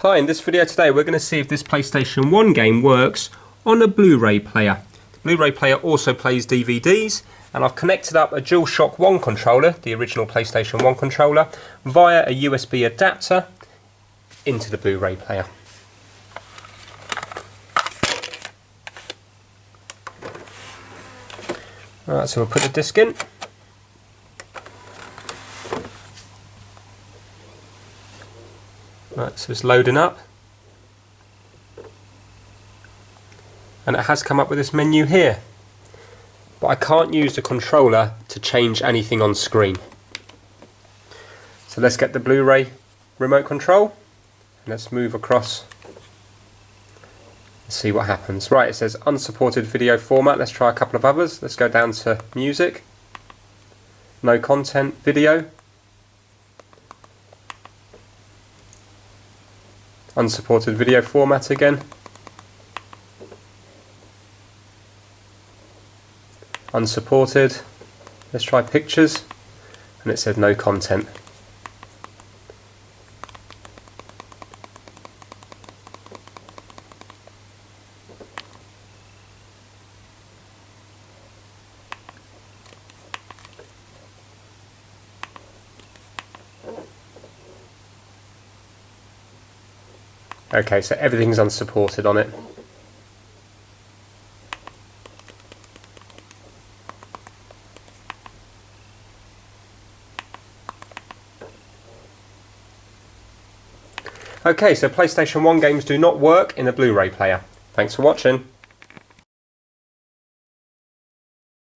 Hi, in this video today we're going to see if this PlayStation 1 game works on a Blu-ray player. The Blu-ray player also plays DVDs, and I've connected up a DualShock 1 controller, the original PlayStation 1 controller, via a USB adapter into the Blu-ray player. Alright, so we'll put the disc in. Right, so it's loading up, and it has come up with this menu here, but I can't use the controller to change anything on screen. So let's get the Blu-ray remote control and let's move across and see what happens. Right, it says unsupported video format. Let's try a couple of others. Let's go down to music, no content, video, unsupported video format again, unsupported. Let's try pictures, and it said no content. Okay, so everything's unsupported on it. Okay, so PlayStation 1 games do not work in a Blu-ray player. Thanks for watching.